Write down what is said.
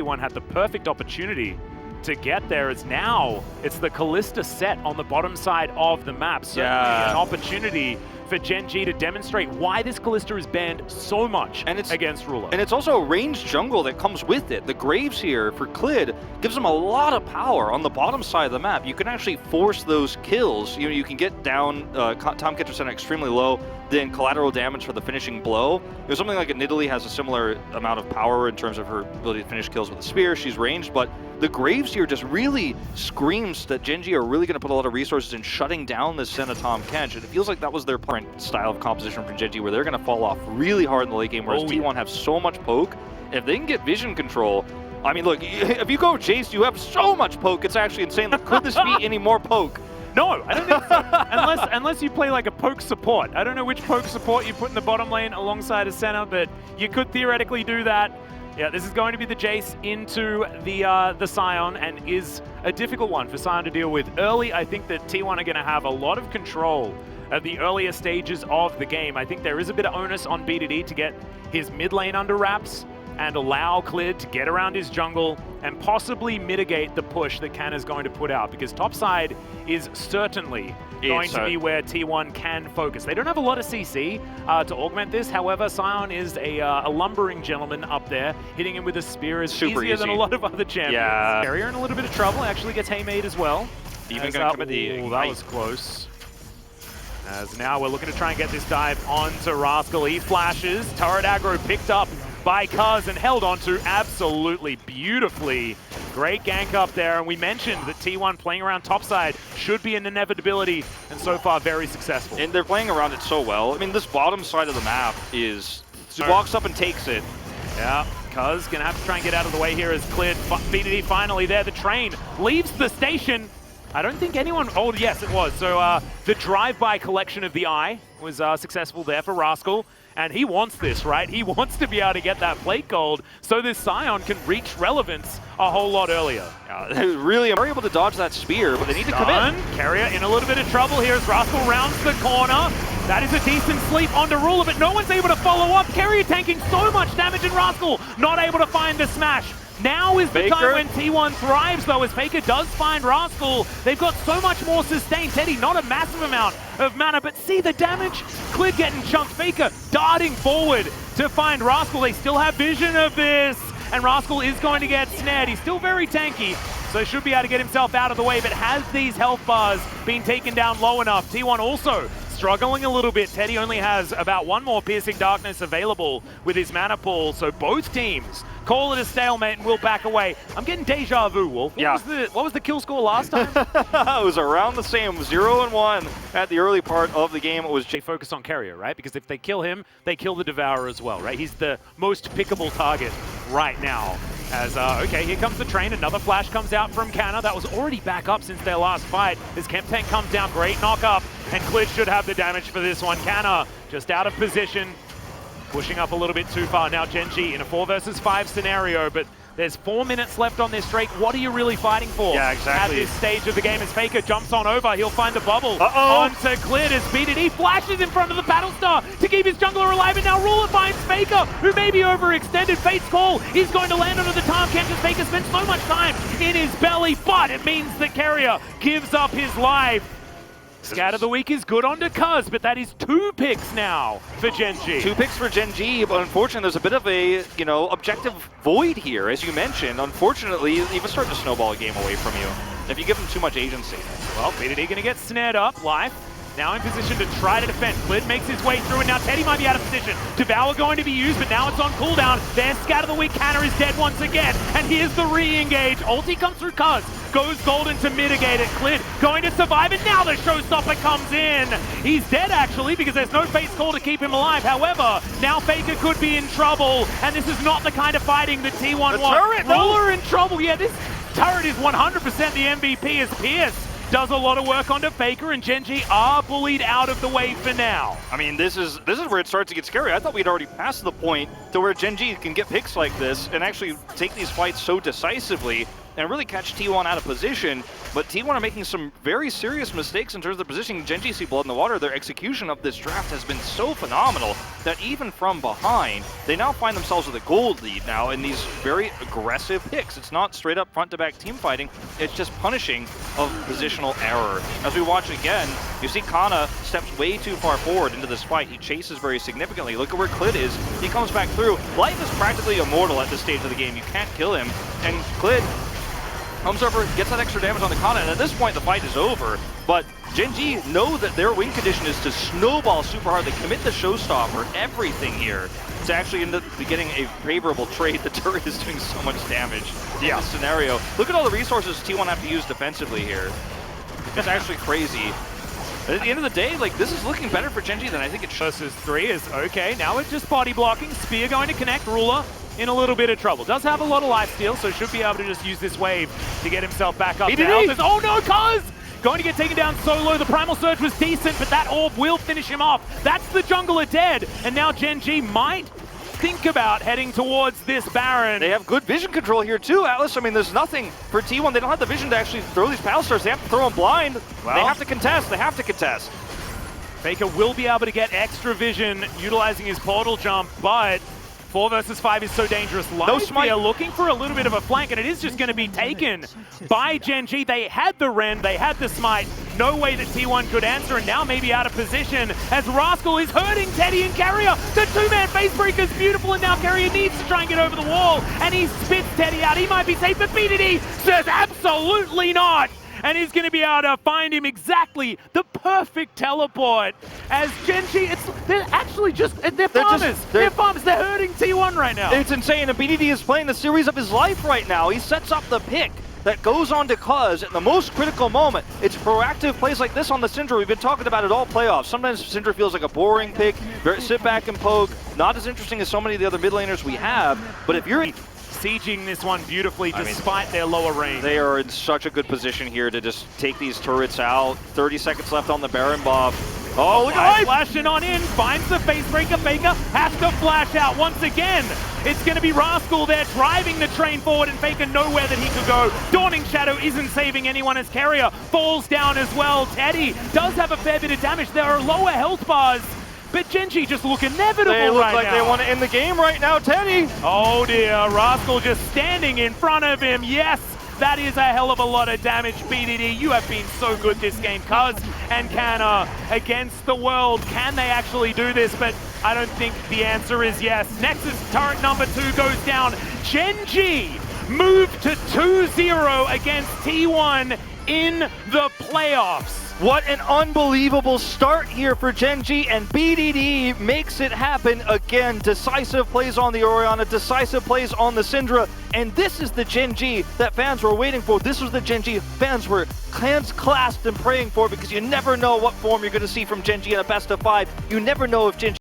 T1 had the perfect opportunity to get there. It's the Kalista set on the bottom side of the map. Certainly an opportunity for Gen G to demonstrate why this Kalista is banned so much against Ruler. And it's also a ranged jungle that comes with it. The Graves here for Clid gives them a lot of power on the bottom side of the map. You can actually force those kills. You can get down Tom Catcher Center extremely low, then collateral damage for the finishing blow. There's something like Nidalee has a similar amount of power in terms of her ability to finish kills with a spear. She's ranged, but the Graves here just really screams that Gen G are really going to put a lot of resources in shutting down this Senna Tom Kench, and it feels like that was their style of composition from Gen G, where they're going to fall off really hard in the late game, whereas T1 have so much poke. If they can get vision control, I mean, look, if you go Jace, you have so much poke, it's actually insane. Like, could this be any more poke? No, I don't think so. unless you play like a poke support. I don't know which poke support you put in the bottom lane alongside a Senna, but you could theoretically do that. Yeah, this is going to be the Jace into the Sion, and is a difficult one for Sion to deal with. Early, I think that T1 are going to have a lot of control at the earlier stages of the game. I think there is a bit of onus on BDD to get his mid lane under wraps and allow Clid to get around his jungle and possibly mitigate the push that Can is going to put out, because topside is certainly going to be where T1 can focus. They don't have a lot of CC to augment this. However, Sion is a lumbering gentleman up there. Hitting him with a spear is easier than a lot of other champions. Yeah. Carrier in a little bit of trouble. Actually gets Haymade as well. Even going to come at the that was close. As now we're looking to try and get this dive onto Rascal. He flashes. Turret aggro picked up by Cuz and held onto absolutely beautifully. Great gank up there, and we mentioned that T1 playing around topside should be an inevitability, and so far very successful. And they're playing around it so well. I mean, this bottom side of the map is walks up and takes it. Yeah, Cuz gonna have to try and get out of the way here as Clid. BDD finally there. The train leaves the station. I don't think anyone, oh yes it was. So the drive-by collection of the eye was successful there for Rascal. And he wants this, right? He wants to be able to get that plate gold so this Sion can reach relevance a whole lot earlier. Really are able to dodge that spear, but they need to come in. Carrier in a little bit of trouble here as Rascal rounds the corner. That is a decent sleep onto Ruler, but no one's able to follow up. Carrier tanking so much damage, and Rascal not able to find the smash. Now is the time when T1 thrives, though, as Faker does find Rascal. They've got so much more sustain. Teddy, not a massive amount of mana, but see the damage? Clid getting chunked. Faker darting forward to find Rascal. They still have vision of this, and Rascal is going to get snared. He's still very tanky, so should be able to get himself out of the way, but has these health bars been taken down low enough? T1 also struggling a little bit. Teddy only has about one more Piercing Darkness available with his mana pool, so both teams call it a stalemate and will back away. I'm getting deja vu, Wolf. What was the kill score last time? It was around the same, 0-1 at the early part of the game. It was they focus on Carrier, right? Because if they kill him, they kill the Devourer as well, right? He's the most pickable target right now. As, okay, here comes the train. Another flash comes out from Canna. That was already back up since their last fight. As Kemp Tank comes down, great knock up. And Clid should have the damage for this one. Canna just out of position, pushing up a little bit too far. Now Gen G in a 4 versus 5 scenario, but there's 4 minutes left on this streak. What are you really fighting for? Yeah, exactly. At this stage of the game, as Faker jumps on over, he'll find the bubble onto Clid as BDD flashes in front of the Battlestar to keep his jungler alive, and now Ruler finds Faker, who may be overextended. Fate's call, he's going to land under the Tom Kench as Faker spends so much time in his belly, but it means the Carrier gives up his life. Scat of the week is good onto Cuz, but that is 2 picks now for Gen G. 2 picks for Gen G, but unfortunately there's a bit of a, objective void here, as you mentioned. Unfortunately, even starting to snowball a game away from you if you give them too much agency. Well, BDD gonna get snared up, life. Now in position to try to defend. Clid makes his way through, and now Teddy might be out of position. Devour going to be used, but now it's on cooldown. There's Scat of the Week. Canna is dead once again, and here's the re-engage. Ulti comes through Cuz. Goes golden to mitigate it. Clid going to survive, and now the showstopper comes in. He's dead, actually, because there's no Fate's call to keep him alive. However, now Faker could be in trouble, and this is not the kind of fighting that T1 wants. Ruler in trouble. Yeah, this turret is 100% the MVP as Pierce does a lot of work onto Faker, and Gen G are bullied out of the way for now. I mean, this is where it starts to get scary. I thought we'd already passed the point to where Gen G can get picks like this and actually take these fights so decisively. and really catch T1 out of position. But T1 are making some very serious mistakes in terms of positioning. Gen G see blood in the water. Their execution of this draft has been so phenomenal that even from behind, they now find themselves with a gold lead now in these very aggressive picks. It's not straight up front-to-back team fighting. It's just punishing of positional error. As we watch again, you see Kana steps way too far forward into this fight. He chases very significantly. Look at where Clid is. He comes back through. Life is practically immortal at this stage of the game. You can't kill him. And Clid comes over, gets that extra damage on the Kana, and at this point the fight is over. But Gen G know that their win condition is to snowball super hard. They commit the showstopper, everything here, to actually end up getting a favorable trade. The turret is doing so much damage in this scenario. Look at all the resources T1 have to use defensively here. It's actually crazy. But at the end of the day, like, this is looking better for Gen G than I think it should. Versus 3 is okay. Now it's just body blocking. Spear going to connect. Ruler in a little bit of trouble. Does have a lot of lifesteal, so should be able to just use this wave to get himself back up. Oh no, Kuz! Going to get taken down solo. The Primal Surge was decent, but that orb will finish him off. That's the jungler dead. And now Gen G might think about heading towards this Baron. They have good vision control here too, Atlas. I mean, there's nothing for T1. They don't have the vision to actually throw these Battle Stars. They have to throw them blind. Well, they have to contest. They have to contest. Faker will be able to get extra vision utilizing his portal jump, but 4 versus 5 is so dangerous. No smite. They are looking for a little bit of a flank, and it is just going to be taken by Gen G. They had the Ren, they had the smite. No way that T1 could answer, and now maybe out of position as Rascal is hurting Teddy and Carrier. The two-man face breaker is beautiful, and now Carrier needs to try and get over the wall, and he spits Teddy out. He might be safe, but BDD says absolutely not. And he's going to be able to find him exactly the perfect teleport. As Gen G, they're actually just, they're farmers. They're farmers. They're hurting T1 right now. It's insane. And BDD is playing the series of his life right now. He sets up the pick that goes on to Cuz at the most critical moment. It's proactive plays like this on the Syndra. We've been talking about it all playoffs. Sometimes Syndra feels like a boring pick, sit back and poke, not as interesting as so many of the other mid laners we have. But if you're sieging this one beautifully despite their lower range. They are in such a good position here to just take these turrets out. 30 seconds left on the Baron buff. Oh, look at flashing on in, finds the face breaker. Faker has to flash out once again. It's going to be Rascal there driving the train forward, and Faker nowhere that he could go. Dawning Shadow isn't saving anyone as Carrier falls down as well. Teddy does have a fair bit of damage. There are lower health bars, but Gen G just look inevitable right now. They look like they want to end the game right now, Teddy. Oh dear, Rascal just standing in front of him. Yes, that is a hell of a lot of damage, BDD. You have been so good this game. Cuz and Kana against the world. Can they actually do this? But I don't think the answer is yes. Nexus turret number 2 goes down. Gen G move to 2-0 against T1 in the playoffs. What an unbelievable start here for Gen G, and BDD makes it happen again. Decisive plays on the Orianna, decisive plays on the Syndra, and this is the Gen G that fans were waiting for. This was the Gen G fans were hands clasped and praying for, because you never know what form you're going to see from Gen G in a best of 5. You never know if Gen G